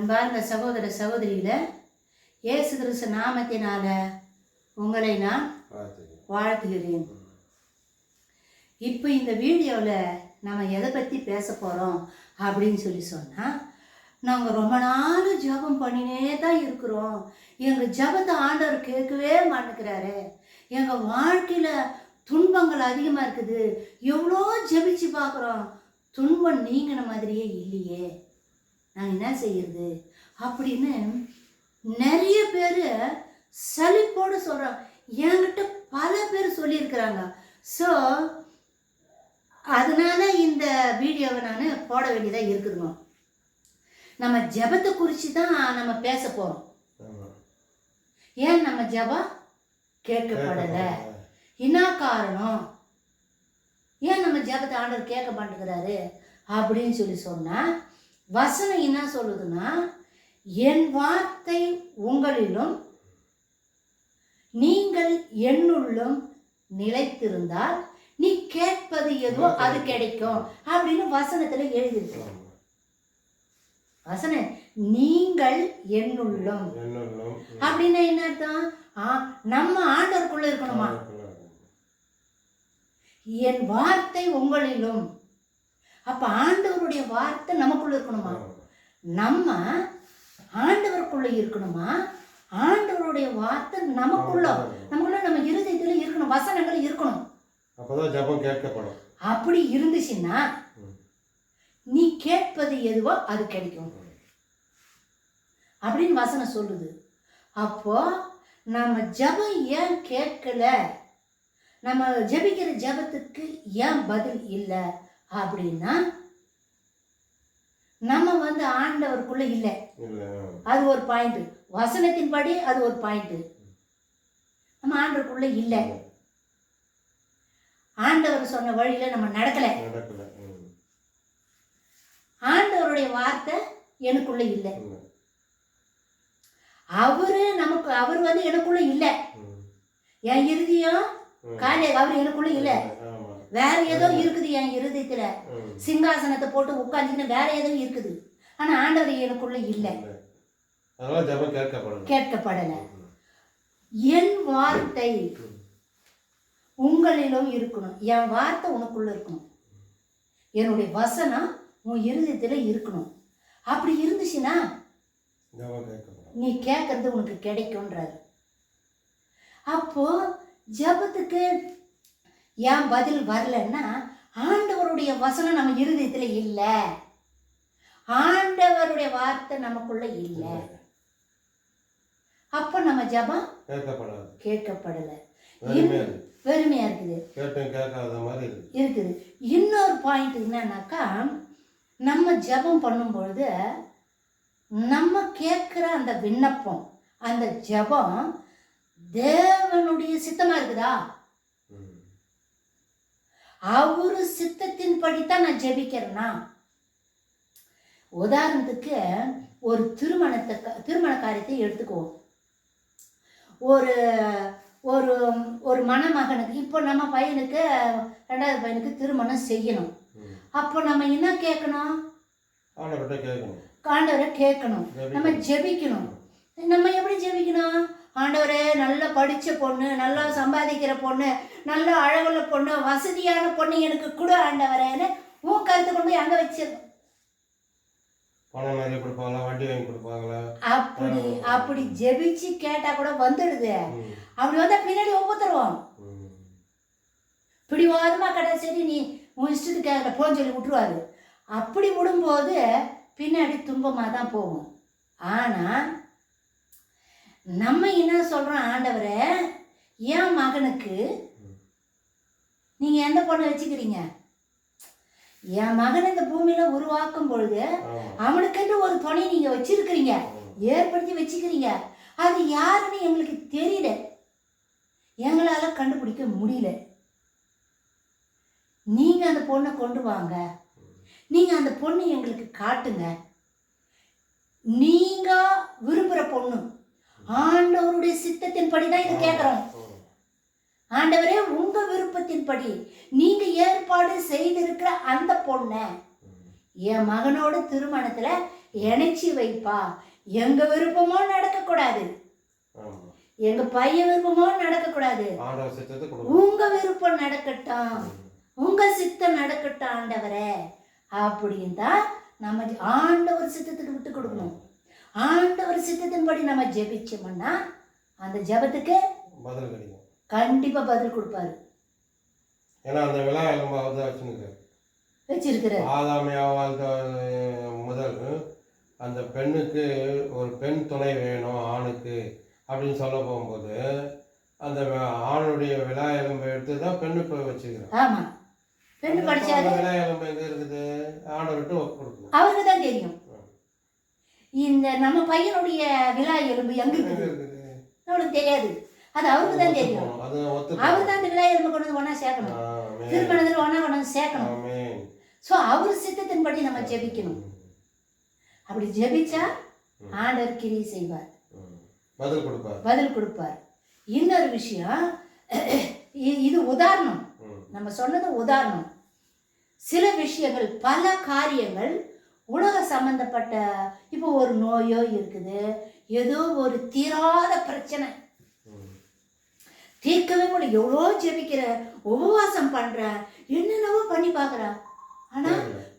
அன்பார்ந்த சகோதர சகோதரியில இயேசு கிறிஸ்து நாமத்தினால உங்களை நான் வாழ்த்துகிறேன். இப்போ இந்த வீடியோவில் நம்ம எதை பற்றி பேச போகிறோம் அப்படின்னு சொன்னால், நாங்கள் ரொம்ப நாள் ஜெபம் பண்ணினே தான் இருக்கிறோம். எங்கள் ஜெபத்தை ஆண்டவர் கேட்கவே மாட்டேங்கிறாரு. எங்கள் வாழ்க்கையில் துன்பங்கள் அதிகமாக இருக்குது. எவ்வளோ ஜெபிச்சு பார்க்குறோம், துன்பம் நீங்கின மாதிரியே இல்லையே, நாங்கள் என்ன செய்யறது அப்படின்னு நிறைய பேர் சலிப்போடு சொல்கிறாங்க. என்கிட்ட பல பேர் சொல்லியிருக்கிறாங்க. ஸோ அதனால இந்த வீடியோவை நான் போட வேண்டியதாக இருக்குதுங்க. நம்ம ஜெபத்தை குறித்து தான் நம்ம பேச போகிறோம். ஏன் நம்ம ஜெபம் கேட்கப்படலை, என்ன காரணம், ஏன் நம்ம ஜெபத்தை ஆண்டவர் கேட்க மாட்டேங்கிறாரு அப்படின்னு சொன்னால், வசனம் என்ன சொல்லுதுன்னா, என் வார்த்தை உங்களிலும் நீங்கள் என்னுள்ளும் நிலைத்திருந்தால் நீ கேட்பது எதுவோ அது கிடைக்கும் அப்படின்னு வசனத்துல எழுதியிருக்கோம். வசனம் நீங்கள் என்னுள்ளும் அப்படின்னா என்ன அர்த்தம்? நம்ம ஆண்டவருக்குள்ள இருக்கணுமா? என் வார்த்தை உங்களிலும், அப்ப ஆண்டவருடைய வார்த்தை நமக்குள்ள இருக்கணுமா? நம்ம ஆண்டவருக்குள்ள இருக்கணுமா? ஆண்டவருடைய வார்த்தை நமக்குள்ள நம்ம இருதயத்துல இருக்கணும், வசனங்கள் இருக்கணும். அப்பதான் ஜெபம் கேட்கப்படும். அப்படி இருந்துச்சுன்னா நீ கேட்பது எதுவோ அது கிடைக்கும் அப்படின்னு வசனம் சொல்லுது. அப்போ நம்ம ஜெபம் ஏன் கேட்கல, நம்ம ஜெபிக்கிற ஜெபத்துக்கு ஏன் பதில் இல்லை அப்படின்னா, நம்ம ஆண்டவருக்குள்ள இல்லை. அது ஒரு பாயிண்ட். வசனத்தின் படி அது ஒரு பாயிண்ட். நம்ம ஆண்டவருக்குள்ள இல்லை. ஆண்டவர் சொன்ன வழியில நம்ம நடக்கல. ஆண்டவருடைய வார்த்தை எனக்குள்ள இல்லை. அவர் எனக்குள்ள இல்லை. என் இருதயம் காலை அவர் எனக்குள்ள இல்லை. வேற ஏதோ இருக்குது என் இருதயத்துல. சிங்காசனத்தை போட்டு உட்காந்துக்கின்னு வேற ஏதோ இருக்குது. ஆனா ஆண்டவர் எனக்குள்ள இல்லை, கேட்கப்படல. என் வார்த்தை உங்களிலும் இருக்கணும். என் வார்த்தை உனக்குள்ள இருக்கணும். என்னுடைய வசனம் உன் இருதயத்துல இருக்கணும். அப்படி இருந்துச்சுன்னா நீ கேட்கறது உனக்கு கிடைக்கும்ன்றாரு. அப்போ ஜெபத்துக்கு ஏன் பதில் வரலன்னா, ஆண்டவருடைய வசனம் நம்ம இருதயத்துல இல்லை, ஆண்டவருடைய வார்த்தை நமக்குள்ள இல்லை. அப்ப நம்ம ஜெபம் கேட்கப்படலை, வெறுமையா இருக்குது. இருக்குது. இன்னொரு பாயிண்ட் என்னன்னாக்கா, நம்ம ஜெபம் பண்ணும்பொழுது நம்ம கேட்கிற அந்த விண்ணப்பம், அந்த ஜெபம் தேவனுடைய சித்தமா இருக்குதா? அவரு சித்தத்தின் படித்தான் நான் ஜெபிக்கிறேன்னா, உதாரணத்துக்கு ஒரு திருமண காரியத்தை எடுத்துக்குவோம். ஒரு ஒரு ஒரு மணமகனுக்கு, இப்போ நம்ம பையனுக்கு, ரெண்டாவது பையனுக்கு திருமணம் செய்யணும். அப்போ நம்ம என்ன கேட்கணும்? ஆண்டவரை கேட்கணும், நம்ம ஜெபிக்கணும். நம்ம எப்படி ஜெபிக்கணும்? ஆண்டவரே, நல்லா படித்த பொண்ணு, நல்லா சம்பாதிக்கிற பொண்ணு, நல்ல அழகுள்ள பொண்ணு, வசதியான பொண்ணு எனக்கு கொடு ஆண்டவரேன்னு உன் கருத்தை கொண்டு போய் அங்கே வச்சிடணும். அப்படி ஜெபிச்சு கேட்டா கூட வந்துடுது. அப்படி வந்தா பின்னாடி ஒவ்வொருத்தருவோம் பிடிவாதமா கடை, சரி நீ உன் இஷ்டத்துக்கு போன்னு சொல்லி விட்டுருவாரு. அப்படி விடும்போது பின்னாடி துன்பமா தான் போகும். ஆனா நம்ம என்ன சொல்றோம்? ஆண்டவரே, என் மகனுக்கு நீங்க எந்த பொண்ணை வச்சுக்கிறீங்க? என் மகன் இந்த பூமியில உருவாக்கும் பொழுது அவனுக்கு ஒரு துணை நீங்க வச்சிருக்கிறீங்க, ஏற்படுத்தி வச்சுக்கிறீங்க. அது யாருன்னு எங்களுக்கு தெரியல, எங்களால கண்டுபிடிக்க முடியல. நீங்க அந்த பொண்ணை கொண்டு வாங்க, நீங்க அந்த பொண்ணு எங்களுக்கு காட்டுங்க. நீங்க விரும்புற பொண்ணு, ஆண்டவருடைய சித்தத்தின் படிதான் இது கேட்கிறோம். ஆண்டவரே, உங்க விருப்பத்தின்படி நீங்க ஏற்பாடு செய்திருக்கிற அந்த பொண்ணை என் மகனோட திருமணத்துல இணைச்சி வைப்பா. எங்க விருப்பமோ நடக்கக்கூடாது, ஆமா. எங்க பையன் விருப்பமோ நடக்கக்கூடாது, ஆண்டவர் சித்தத்தை கொடுக்கணும். உங்க விருப்பம் நடக்கட்டும், உங்க சித்தம் நடக்கட்டும் ஆண்டவரே அப்படின்னு தான் நம்ம ஆண்டவர் சித்தத்துக்கு விட்டு கொடுக்கணும். ஆண்டவர் சித்தத்தின்படி நம்ம ஜெபிச்சோம்னா அந்த ஜெபத்துக்கு பதில் கிடைக்கும், கண்டிப்பா பதில் கொடுப்பாரு. ஏன்னா அந்த விழா எலும்பாவது வச்சுருக்காரு வச்சிருக்கிறார். ஆதாமியாவால் முதல் அந்த பெண்ணுக்கு ஒரு பெண் துணை வேணும் ஆணுக்கு அப்படின்னு சொல்ல போகும்போது அந்த ஆணுடைய விழா எலும்பை எடுத்து தான் பெண்ணுக்கு வச்சுக்கிறான். ஆமா, பெண்ணு படிச்சாரு. விழா எலும்பு எங்க இருக்குது? ஆண்டவர்கிட்ட கொடுக்கணும், அவருக்கு தான் தெரியும். இந்த நம்ம பையனுடைய விழா எலும்பு எங்க இருக்குது நம்மளுக்கு தெரியாது, அது அவருக்கு தான் தெரியும். அவர் தான் அந்த விழா எலும்பு கொண்டு வந்து ஒன்னா சேர்க்கணும், திருமணத்தில் ஒன்னா கொண்டு வந்து சேர்க்கணும். ஸோ அவர் சித்தத்தின்படி நம்ம ஜெபிக்கணும். அப்படி ஜெபிச்சா ஆண்டவர் கிரியை செய்வார், பதில் கொடுப்பார். இன்னொரு விஷயம், இது உதாரணம், நம்ம சொன்னது உதாரணம். சில விஷயங்கள், பல காரியங்கள் உலக சம்பந்தப்பட்ட, இப்போ ஒரு நோயோ இருக்குது, ஏதோ ஒரு தீராத பிரச்சனை, தீர்க்கவே முடியும். எவ்வளோ ஜெபிக்கிற, உபவாசம் பண்ற, என்னென்னவோ பண்ணி பார்க்குற, ஆனா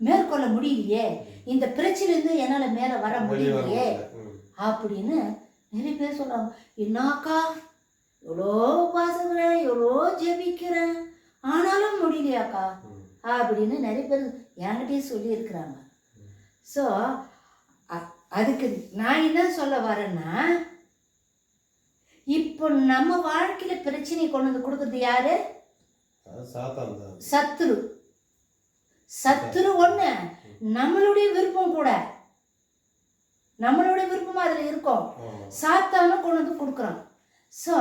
மேற்கொள்ள முடியலையே, இந்த பிரச்சனையிலிருந்து என்னால மேல வர முடியலையே அப்படின்னு நிறைய பேர் சொல்றாங்க. என்னாக்கா எவ்வளோ உபவாசங்கிறேன், எவ்வளோ ஜெபிக்கிறேன், ஆனாலும் முடியலையாக்கா அப்படின்னு நிறைய பேர் என்கிட்டயே சொல்லி இருக்கிறாங்க. ஸோ அதுக்கு நான் என்ன சொல்ல வரேன்னா, இப்போ நம்ம வாழ்க்கையில பிரச்சனையை கொண்டு வந்து கொடுக்கறது யாரு? சத்துரு. சத்துரு ஒண்ணு, நம்மளுடைய விருப்பம் கூட, நம்மளுடைய விருப்பம் அதுல இருக்கும், சாத்தானும் கொண்டு வந்து கொடுக்குறான். ஸோ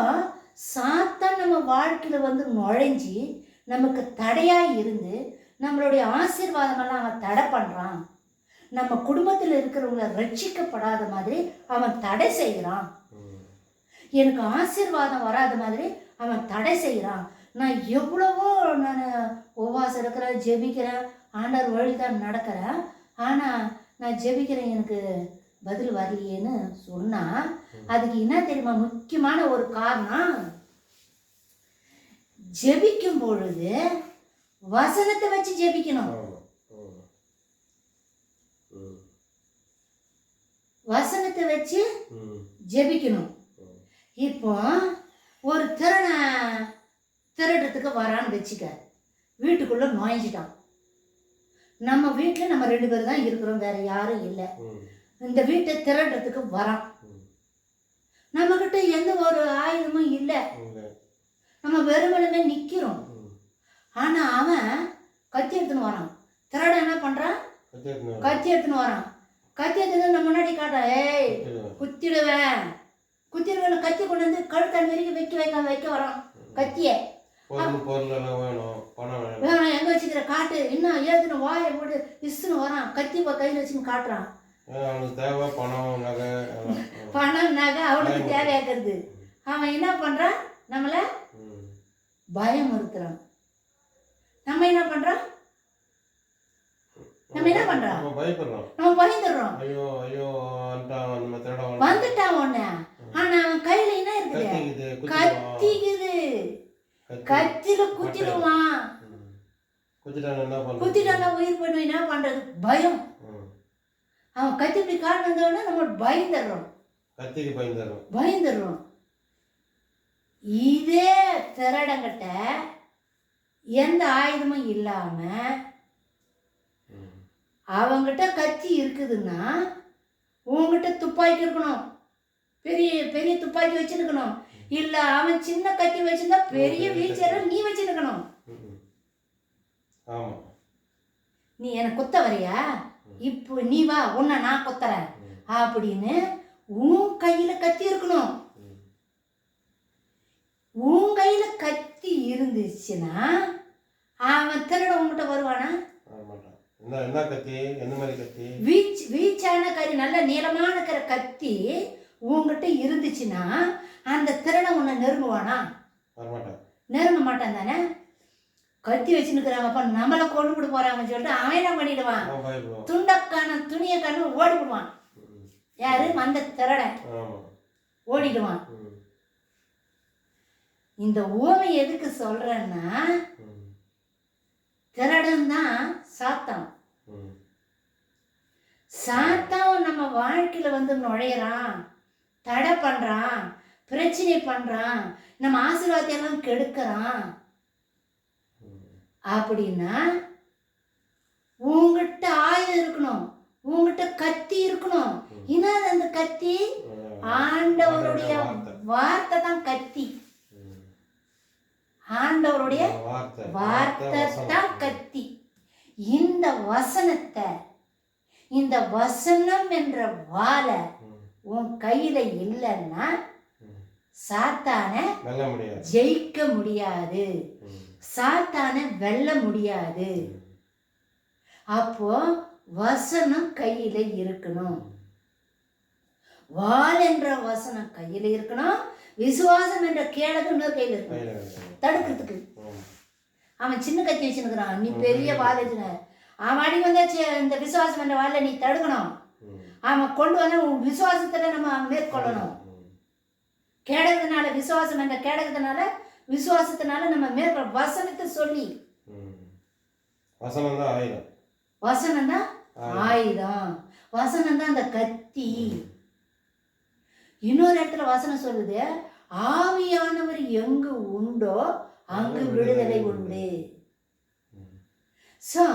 சாத்தான் நம்ம வாழ்க்கையில வந்து நுழைஞ்சி நமக்கு தடையா இருந்து நம்மளுடைய ஆசீர்வாதமெல்லாம் அவன் தடை பண்றான். நம்ம குடும்பத்தில் இருக்கிறவங்களை ரட்சிக்கப்படாத மாதிரி அவன் தடை செய்கிறான். எனக்கு ஆசீர்வாதம் வராத மாதிரி அவன் தடை செய்கிறான். நான் எவ்வளவோ நான் உபவாசம் இருக்கிறேன், ஜெபிக்கிறேன், ஆண்டவர் வழி தான் நடக்கிறேன், ஆனால் நான் ஜெபிக்கிறேன் எனக்கு பதில் வரலையேன்னு சொன்னால் அதுக்கு என்ன தெரியுமா முக்கியமான ஒரு காரணம்? ஜெபிக்கும் பொழுது வசனத்தை வச்சு ஜெபிக்கணும். வசனத்தை வச்சு ஜெபிக்கணும். இப்போ ஒரு திருடுறதுக்கு வரான்னு வச்சுக்க, வீட்டுக்குள்ள நுழைஞ்சிட்டான். நம்ம வீட்டில் நம்ம 2 பேர் தான் இருக்கிறோம், வேற யாரும் இல்லை. இந்த வீட்டை திருடுறதுக்கு வரான். நம்ம கிட்ட எந்த ஒரு ஆயுதமும் இல்லை, நம்ம வெறுமனமே நிக்கிறோம். ஆனா அவன் கத்தி எடுத்துன்னு வரான். திருட என்ன பண்றான்? கத்தி எடுத்துன்னு வரான். கத்தி எடுத்துன்னு நம்ம முன்னாடி காட்டான், ஏய் குத்திடுவேன் குத்திடுவேன், கத்தி கொண்டு வந்து கழுத்தான் வரைக்கும் வைக்க வரான் கத்திய. வேணும், எங்க வச்சுக்கிற காட்டு, இன்னும் ஏத்துன்னு வாயை போட்டு இசுன்னு வரான், கத்தி கையில் வச்சுன்னு காட்டுறான். பணம் நகை அவனுக்கு தேவையாக்குறது. அவன் என்ன பண்றான்? நம்மள பயமுறுத்துறான். நம்ம என்ன பண்றோம்? நம்ம பயந்துடுறோம். வந்துட்டான் ஒண்ணு, ஆனா அவன் கையில என்ன இருக்குது? கத்திக்குது. கத்தில குத்திடுவான். குத்திட்டானா உயிர் போயிடும். என்ன பண்றது? பயம். அவன் கத்தி இப்படி காட்டு வந்தோடனே நம்ம பயந்துடுறோம். இதே திருடங்கிட்ட எந்த ஆயுதமும் இல்லாம அவங்கிட்ட கத்தி இருக்குதுன்னா உங்ககிட்ட துப்பாக்கி இருக்கணும், பெரிய பெரிய துப்பாக்கி வச்சிருக்கணும். இல்ல அவன் சின்ன கத்தி வச்சிருந்தா பெரிய வீச்சரை நீ வச்சிருக்கணும். நீ எனக்கு குத்த வரையா, இப்போ நீ வா, உன்னை நான் குத்துறேன் அப்படின்னு உன் கையில கத்தி இருக்கணும். உன் கையில கத்தி இருந்துச்சுன்னா அவன் திருட உங்ககிட்ட வருவானா? வீச்சான கறி, நல்ல நீளமான கத்தி உங்ககிட்ட இருந்துச்சுன்னா அந்த திருட உன்னை நெருங்குவானா? நெருங்க மாட்டான் தானே. கத்தி வச்சுன்னுக்குறாங்க, அப்ப நம்மளை கொண்டு விட போறாங்கன்னு சொல்லிட்டு அவன் என்ன பண்ணிடுவான், அவன் பயப்படுவான். துண்டக்கான துணியை கண்ணு ஓடிடுவான். யாரு? அந்த திருடன் ஆமா. ஓடிடுவான். ம். இந்த ஊமை எதுக்கு சொல்றேன்னா, ம். திருடன் தான் சாத்தான். ம். சாத்தான் நம்ம வாழ்க்கையில வந்து நுழையிறான், தடை பண்றான், பிரச்சனை பண்றான், நம்ம ஆசீர்வாதத்தை எல்லாம் கெடுக்கிறான். அப்படின்னா உங்ககிட்ட ஆயுதம் இருக்கணும், உங்ககிட்ட கத்தி இருக்கணும். இன்னும் அந்த கத்தி ஆண்டவருடைய வார்த்தை தான் கத்தி. ஆண்டவருடைய வார்த்தை தான் கத்தி. இந்த வசனத்தை, இந்த வசனம் என்ற வாளை உன் கையில இல்லைன்னா சாத்தானை ஜெயிக்க முடியாது, சாத்தானை வெல்ல முடியாது. அப்போ வசனம் கையில இருக்கணும், வாள் என்ற வசனம் கையில இருக்கணும், விசுவாசம் என்ற கேடகம் இன்னொரு கையில இருக்கணும் தடுக்கிறதுக்கு. அவன் சின்ன கத்தி வச்சுருக்கிறான், நீ பெரிய வாள் வச்சுன, அவன் அடி வந்தாச்சு இந்த விசுவாசம் என்ற வாழை நீ தடுக்கணும். அவன் கொண்டு வந்தா உன் விசுவாசத்துல நம்ம மேற்கொள்ளணும். கேடகத்தினால, விசுவாசம் என்ற கேடகத்தினால, விசுவாசத்தினால நம்ம மேற்கொள்ள. வசனத்தை சொல்லி, வசனம் தான் ஆயுதம், வசனம் தான் ஆயுதம், வசனம் தான் அந்த கத்தி. இன்னொரு இடத்துல வசனம் சொல்லுது, ஆவியானவர் எங்கு உண்டோ அங்கு விடுதலை உண்டு. ஸோ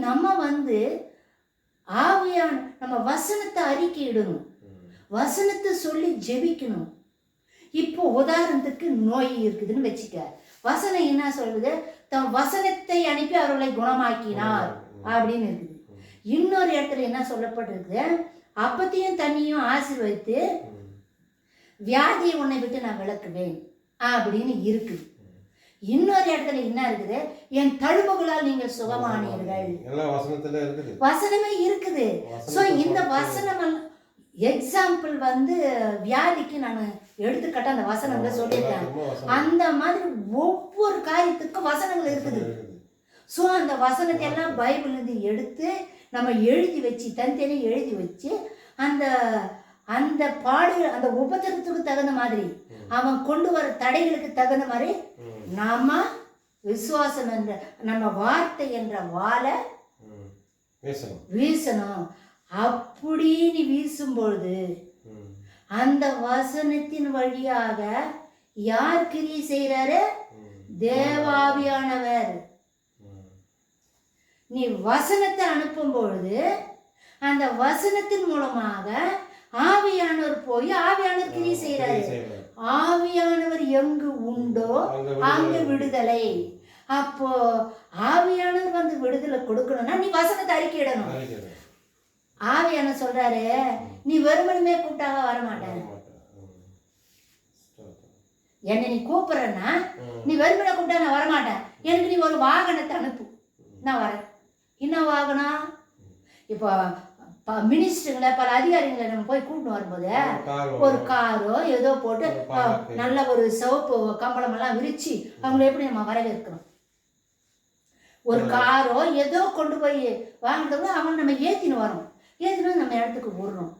நம்ம வந்து ஆவியான நம்ம வசனத்தை அறிக்கையிடணும், வசனத்தை சொல்லி ஜெபிக்கணும். இப்போ உதாரணத்துக்கு நோய் இருக்குதுன்னு வச்சுக்க, வசனம் என்ன சொல்லுது, தம் வசனத்தை அனுப்பி அவர்களை குணமாக்கினார் அப்படின்னு இருக்குது. இன்னொரு இடத்துல என்ன சொல்லப்பட்டிருக்கு, அப்பத்தையும் தண்ணியும் ஆசீர்வதித்து வியாதியை உன்னை விட்டு நான் விளக்குவேன் அப்படின்னு இருக்குது. இன்னொரு இடத்துல என்ன இருக்குது, என் தழும்புகளால் நீங்கள் சுகமானீர்கள். வசனமே இருக்குது. ஸோ இந்த வசனம் எக்ஸாம்பிள் வந்து வியாதிக்கு நான் எடுத்துக்காட்ட அந்த வசனங்களை சொல்லியிருக்கேன். அந்த மாதிரி ஒவ்வொரு காரியத்துக்கும் வசனங்கள் இருக்குது. ஸோ அந்த வசனத்தை எல்லாம் பைபிள்லேருந்து எடுத்து நம்ம எழுதி வச்சு, தனித்தனியாக எழுதி வச்சு, அந்த அந்த அந்த உபத்திரத்துக்கு தகுந்த மாதிரி, அவன் கொண்டு வர தடைகளுக்கு தகுந்த மாதிரி நாம விசுவாசம் என்ற நம்ம வார்த்தை என்ற வாளை வீசணும். அப்படி நீ வீசும்பொழுது அந்த வசனத்தின் வழியாக யார் கிரியை செய்யறாரு? தேவாவியானவர். நீ வசனத்தை அனுப்பும் பொழுது அந்த வசனத்தின் மூலமாக ஆவியானவர் போய் ஆவியானவர் கிரியை செய்யறாரு. ஆவியானவர் எங்கு உண்டோ அங்கு விடுதலை. அப்போ ஆவியானவர் வந்து விடுதலை கொடுக்கணும்னா நீ வசனத்தை அறிக்கையிடணும். ஆவியானவர் சொல்றாரு, நீ வெறுமனுமே கூப்பிட்டாக வரமாட்டேன், என்னை நீ கூப்பிடுறன்னா நீ வெறுமனை கூப்பிட்டா நான் வரமாட்டேன், எனக்கு நீ ஒரு வாகனத்தை அனுப்பு, நான் வரேன். என்ன வாகனம்? இப்போ மினிஸ்டருங்களை பல அதிகாரிகளை நம்ம போய் கூப்பிட்டு வரும்போது ஒரு காரோ ஏதோ போட்டு நல்ல ஒரு சிவப்பு கம்பளம் எல்லாம் விரிச்சு அவங்களை எப்படி நம்ம வரவேற்கிறோம். ஒரு காரோ ஏதோ கொண்டு போய் வாங்கிட்டு அவன் நம்ம ஏத்தின்னு வரோம், ஏத்தினு நம்ம இடத்துக்கு விடுறோம்,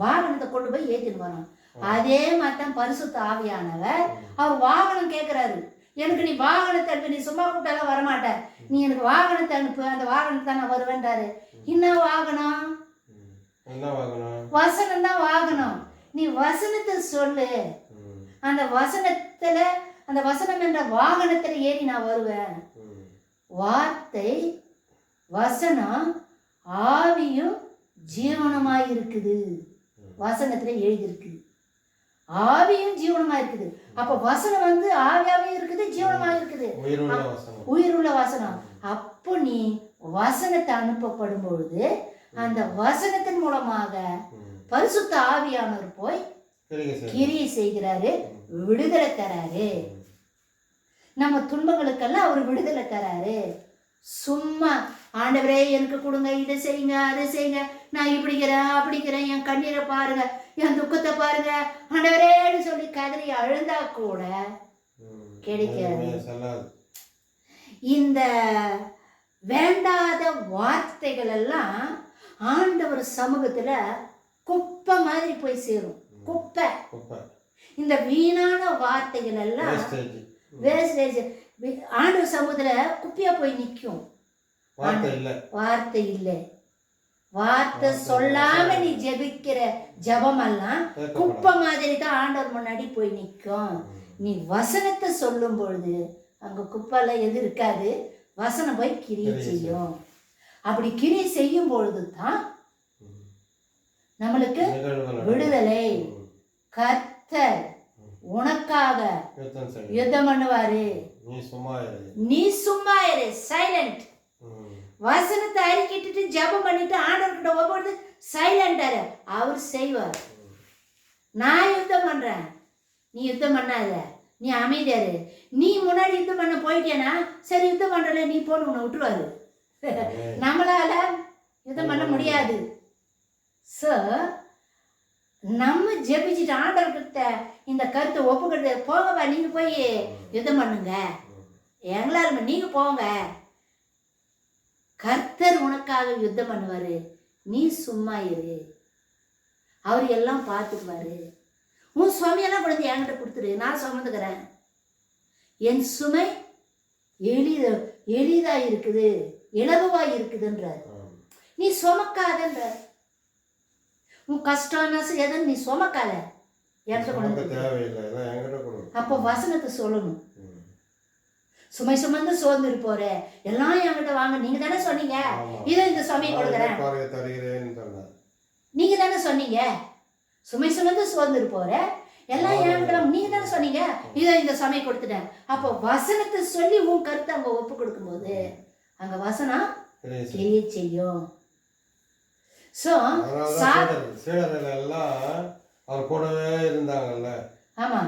வாகனத்தை கொண்டு போய் ஏத்தின்னு வரோம். அதே மாதிரி தான் பரிசுத்த ஆவியானவர் அவர் வாகனம் கேட்கிறாரு, எனக்கு நீ வாகனத்தை அனுப்பு, நீ சும்மா கூப்பிட்டாலும் வரமாட்டேன், நீ எனக்கு வாகனத்தை அனுப்பு, அந்த வாகனத்தை நான் வருவேன்றாரு. என்ன வாகனம்? வசனம் தான் வாகனம். நீ வசனத்தை சொல்லு, அந்த வசனத்துல அந்த வசனம் என்ற வாகனத்துல ஏறி நான் வருவேன். வார்த்தை வசனம் ஆவியும் ஜீவனமாய் இருக்குது. வசனத்துல எழுதியிருக்கு ஆவியும் ஜீவனமா இருக்குது. அப்ப வசனம் வந்து ஆவியாவே இருக்குது, ஜீவனமா இருக்குது, உயிருள்ள வசனம். அப்போ நீ வசனத்தை அனுப்பப்படும் பொழுது அந்த வசனத்தின் மூலமாக பரிசுத்த ஆவியானவர் போய் கிரியை செய்கிறாரு, விடுதலை தராரு. நம்ம துன்பங்களுக்கெல்லாம் அவர் விடுதலை தராரு. சும்மா ஆண்டவரே எனக்கு கொடுங்க, இதை செய்யுங்க, அதை செய்யுங்க, நான் இப்படிக்கிறேன் அப்படிக்கிறேன், என் கண்ணீரை பாருங்க, என் துக்கத்தை பாருங்க ஆண்டவரேன்னு சொல்லி கதறி அழுந்தா கூட கிடைக்காது. இந்த வேண்டாத வார்த்தைகள் எல்லாம் ஆண்டவர் சமூகத்துல குப்பை மாதிரி போய் சேரும். குப்பை. இந்த வீணான வார்த்தைகள் எல்லாம் வேஸ்டேஜ் ஆண்டவர் சமூகத்துல குப்பையா போய் நிற்கும். வார்த்தை இல்லை. வார்த்தை சொல்லாம நீ ஜெபிக்கிற ஜெபமெல்லாம் குப்பை மாதிரி தான் ஆண்டவர் முன்னாடி போய் நிற்கும். நீ வசனத்தை சொல்லும் பொழுது அங்க குப்பைலாம் எது இருக்காது. வசனம் போய் கிரியை செய்யும். அப்படி கிரியை செய்யும் பொழுது தான் நம்மளுக்கு விடுதலை. கர்த்தர் உனக்காக யுத்தம் பண்ணுவாரு. நீ சும்மா இரு, சைலண்ட். வசனத்தை அறிக்கிட்டு ஜெபம் பண்ணிட்டு ஆண்டவர்கிட்ட ஒவ்வொரு சைலண்டாரு, அவர் செய்வார். நான் யுத்தம் பண்றேன், நீ யுத்தம் பண்ணாத, நீ அமைதியாரு. நீ முன்னாடி யுத்தம் பண்ண போயிட்டேனா சரி யுத்தம் பண்றல நீ போன உன்னை விட்டுருவாரு. நம்மளால யுத்தம் பண்ண முடியாது. ஸோ நம்ம ஜெபிச்சுட்டு ஆண்டவர்கிட்ட இந்த கருத்தை ஒப்புக்கிட்டு போங்கப்பா, நீங்க போய் யுத்தம் பண்ணுங்க, எங்களால் நீங்க போங்க, கர்த்தர் உனக்காக யுத்தம் பண்ணுவாரு, நீ சும்மா இரு, அவர் எல்லாம் பார்த்துக்குவாரு. உன் சுமையெல்லாம் கொண்டு என்கிட்ட கொடுத்துரு, நான் சுமந்துக்கிறேன். என் சுமை எளிதா இருக்குது, இலகுவா இருக்குதுன்றார். நீ சுமக்காதன்ற. உன் கஷ்டம் எதுன்னு நீ சுமக்காத, என்கிட்ட கொண்டு. அப்போ வசனத்தை சொல்லணும். சுமை சுமந்து சோர்ந்துட்டு போற எல்லாம் என்கிட்ட வாங்க, நீங்க தானே சொன்னீங்க இதை இந்த சுமையை கொடுக்குறேன், நீங்க தானே சொன்னீங்க. சுமை சுமந்து சோர்ந்துட்டு போற எல்லாம் என்கிட்ட வாங்க, நீங்க தானே சொன்னீங்க இதை இந்த சுமையை கொடுத்துட்டேன். அப்போ வசனத்தை சொல்லி உன் கருத்தை அங்க ஒப்பு கொடுக்கும் போது அங்க வசனம் கிரியை செய்யும். சோ எல்லாம் அவர் கூடவே இருந்தாங்கல்ல. ஆமா,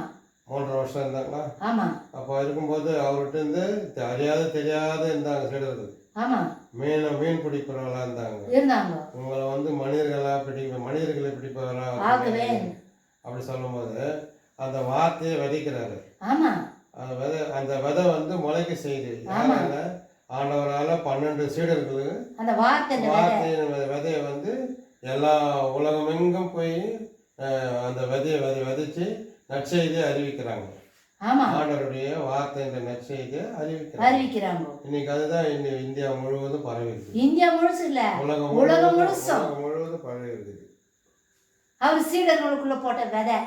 3.5 வருஷம் இருந்தாங்களா? ஆமா. அப்போ இருக்கும்போது அவர்கிட்ட இருந்து தெரியாத இருந்தாங்க சீடர்கள். ஆமா, மீன் பிடிப்பவர்களா இருந்தாங்க. உங்களை வந்து மனிதர்களை பிடிப்பவரா அப்படி சொல்லும்போது அந்த வார்த்தையை விதைக்கிறாரு. ஆமா, அந்த விதை வந்து முளைக்க செய்யுது. ஆண்டவரால 12 சீடர்களுக்கு அந்த வார்த்தையின் விதையை வந்து எல்லா உலகமெங்கும் போய் அந்த விதையை விதைச்சு நற்செய்தியை அறிவிக்கிறாங்க. ஆண்டவருடைய வார்த்தை என்ற நற்செய்தியை அறிவிக்கிறாங்க. இன்னைக்கு அதுதான் இந்தியா முழுவதும் பரவி இருக்கு. இந்தியா முழுசும் இல்ல, உலகம் முழுவதும் பரவி இருக்குது. அவர் சீடர்களுக்குள்ள போட்ட விதை,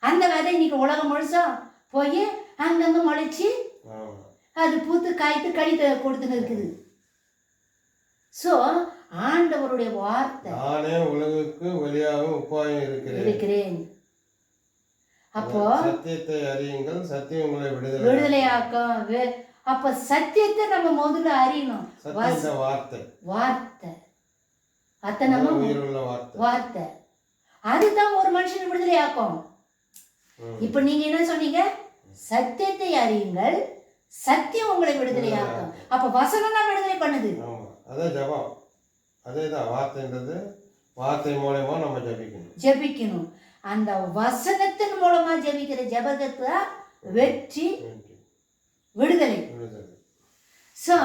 அந்த விதை இன்னைக்கு உலகம் முழுசும் போய் அங்கங்க முளைச்சி அது பூத்து காய்த்து கழித்து கொடுத்துன்னு இருக்குது. சோ ஆண்டவருடைய வார்த்தை, நானே உலகுக்கு வழியாகவும் உப்பாயும் இருக்கிறேன். அப்போ சத்தியத்தை அறியுங்கள், சத்தியம் உங்களை விடுதலையாக்கும். அப்ப சத்தியத்தை நம்ம முதல்ல அறியணும். வார்த்தை அத்தை நம்ம வார்த்தை அதுதான் ஒரு மனுஷன் விடுதலையாக்கும். இப்ப நீங்க என்ன சொன்னீங்க? சத்தியத்தை அறியுங்கள், சத்தியம் உங்களை விடுதலையாக்கும். அப்ப வசனம் தான் விடுதலை பண்ணுது. அதே ஜெபம், அதேதான் வார்த்தைன்றது. வார்த்தை மூலமா நம்ம ஜெபிக்கணும். அந்த வசனத்தின் மூலமா ஜெபிக்கிற ஜெபத்தை வெற்றி, விடுதலை. சோ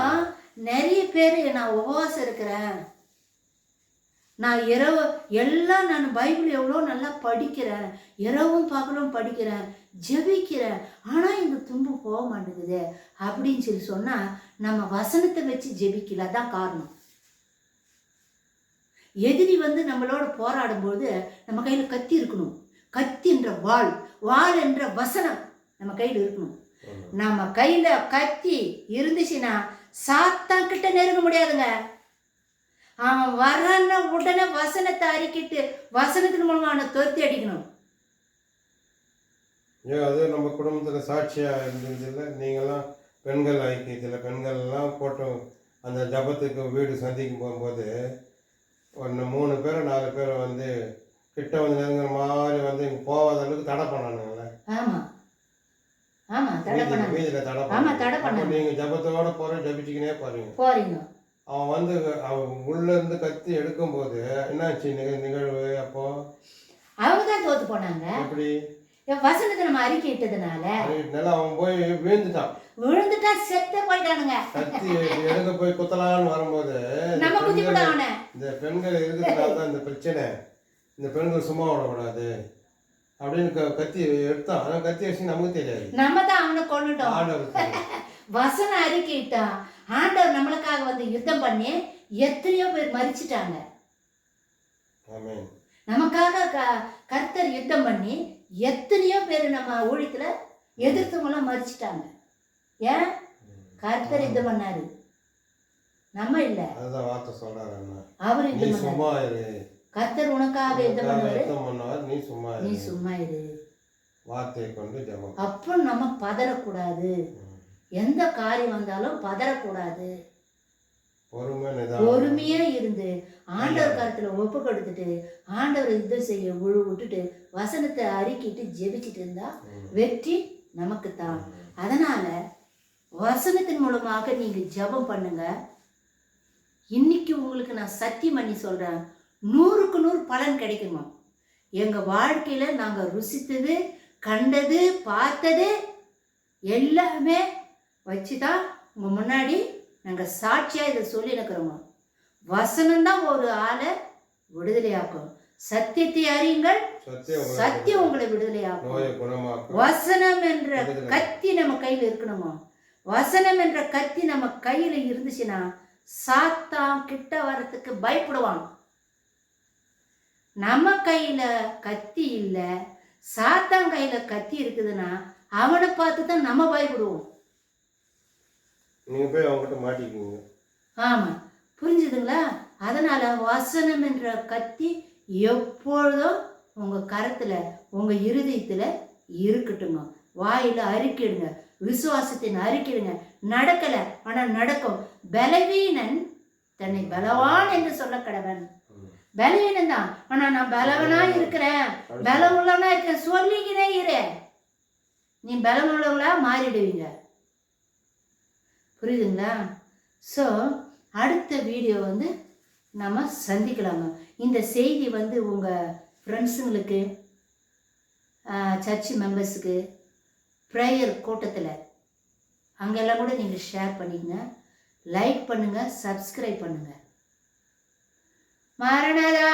நிறைய பேர் நான் உபவாசம் இருக்கிறேன், நான் இரவு எல்லாம் நான் பைபிள் எவ்வளோ நல்லா படிக்கிறேன், இரவும் பகலும் படிக்கிறேன், ஜெபிக்கிறேன், ஆனால் இந்த துன்பு போக மாட்டேங்குது அப்படின்னு சொல்லி சொன்னால் நம்ம வசனத்தை வச்சு ஜெபிக்கல. அதான் காரணம். எதிரி வந்து நம்மளோட போராடும்போது நம்ம கையில் கத்தி இருக்கணும். கத்தின்ற வாள் என்ற வசனம் நம்ம கையில் இருக்கணும். நம்ம கையில் கத்தி இருந்துச்சுன்னா சாத்தான் கிட்ட நெருங்க முடியாதுங்க. அவன் வர்றான்னா உடனே வசனத்தை அறிக்கிட்டு வசனத்தின் மூலமா அவனை துரத்தி அடிக்கணும். அது நம்ம குடும்பத்தில் சாட்சியா இருந்ததில்லை. நீங்களாம் பெண்கள் ஐக்கியத்தில் பெண்கள்லாம் போட்டு அந்த ஜபத்துக்கு வீடு சந்திக்கும் போகும்போது 3 பேர் 4 பேரை வந்து கிட்ட வந்து நெருங்குற மாதிரி வந்து இங்கே போகாத அளவுக்கு தடை பண்ணானுங்களே. வீதியில் தடை பண்ண. நீங்கள் ஜபத்தோட ஜபிச்சுக்கினே போறீங்க. அவன் வந்து அவன் உள்ள இருந்து கத்தி எடுக்கும்போது என்னாச்சு நிகழ்வு? அப்போ அவங்க தான் தோத்து போனாங்க. வசனத்தை நம்ம அறிக்கையிட்டதுனால அதனால அவன் போய் விழுந்துட்டான். விழுந்துட்டா செத்தே போயிட்டானுங்க. கத்தி எடுக்க போய் குத்தலான்னு வரும்போது நம்ம குதிக்கூட அவனை இந்த பெண்கள் இருக்கிறதுனால தான் இந்த பிரச்சனை. இந்த பெண்கள் சும்மா விடக்கூடாது அப்படின்னு கத்தி எடுத்தான். ஆனால் கத்தி வச்சு நமக்கு தெரியாது. நம்ம தான் அவனை கொண்டுட்டோம். ஆண்டவர் வசனம் அறிக்கையிட்டான். ஆண்டவர் நம்மளுக்காக வந்து யுத்தம் பண்ணி எத்தனையோ பேர் மரிச்சிட்டாங்க. ஆமென். நமக்காக கர்த்தர் யுத்தம் பண்ணி எத்தனையோ பேர் நம்ம ஊழியத்துல எதிர்த்தவங்களாம் மரிச்சிட்டாங்க. ஏன்? கர்த்தர் யுத்தம் பண்ணாரு, நம்ம இல்ல. அதுதான் வார்த்தை சொல்றாரு. அவர் நீ யுத்தம் சும்மா பண்ணாரு. இரு. கர்த்தர் உனக்காக யுத்தம் பண்ணுவாரு. நீ சும்மா நீ இரு. சும்மா இரு. வார்த்தையை கொண்டு ஜெபம். அப்போ நம்ம பதறக்கூடாது. எந்த காரியம் வந்தாலும் பதறக்கூடாது. பொறுமையா இருந்து ஆண்டவர் கருத்துல ஒப்பு கொடுத்துட்டு ஆண்டவர் யுத்தம் செய்ய விட்டுட்டு வசனத்தை அறிக்கிட்டு ஜெபிச்சுட்டு இருந்தா வெற்றி நமக்கு தான். அதனால வசனத்தின் மூலமாக நீங்க ஜெபம் பண்ணுங்க. இன்னைக்கு உங்களுக்கு நான் சத்தியம் பண்ணி சொல்றேன், 100க்கு 100 பலன் கிடைக்குமா. எங்க வாழ்க்கையில நாங்க ருசித்தது, கண்டது, பார்த்தது எல்லாமே வச்சுதான் உங்க முன்னாடி நாங்க சாட்சியா இதை சொல்லி இருக்கிறோமா. வசனம்தான் ஒரு ஆளை விடுதலையாக்கும். சத்தியத்தை அறியுங்கள், சத்தியம் உங்களை விடுதலையாக்கும். வசனம் என்ற கத்தி நம்ம கையில இருக்கணுமா. வசனம் என்ற கத்தி நம்ம கையில இருந்துச்சுன்னா சாத்தான் கிட்ட வரத்துக்கு பயப்படுவான். நம்ம கையில கத்தி இல்ல, சாத்தான் கையில கத்தி இருக்குதுன்னா அவனை பார்த்து தான் நம்ம பயப்படுவோம். நீங்க போய் அவங்ககிட்ட மாட்டிக்குவீங்க. ஆமா, புரிஞ்சுதுங்களா? அதனால வசனம் என்ற கத்தி எப்பொழுதும் உங்க கரத்துல உங்க இருதயத்துல இருக்கட்டுங்க. வாயில அறிக்கிடுங்க, விசுவாசத்தின் அறிக்கிடுங்க. நடக்கல ஆனா நடக்கும். பலவீனன் தன்னை பலவான் என்று சொல்ல கடவன். பலவீனன் தான், ஆனா நான் பலவனா இருக்கிறேன், பலம் உள்ளவனா இருக்கேன் சொல்லிக்கினே இரு. நீ பலம் உள்ளவங்களா மாறிடுவீங்க. புரியுதுங்களா? ஸோ அடுத்த வீடியோ வந்து நம்ம சந்திக்கலாமா. இந்த செய்தி வந்து உங்கள் ஃப்ரெண்ட்ஸுங்களுக்கு, சர்ச் மெம்பர்ஸுக்கு, ப்ரேயர் கூட்டத்தில் அங்கெல்லாம் கூட நீங்கள் ஷேர் பண்ணிக்கங்க. லைக் பண்ணுங்கள், சப்ஸ்கிரைப் பண்ணுங்கள். மாரநாதா.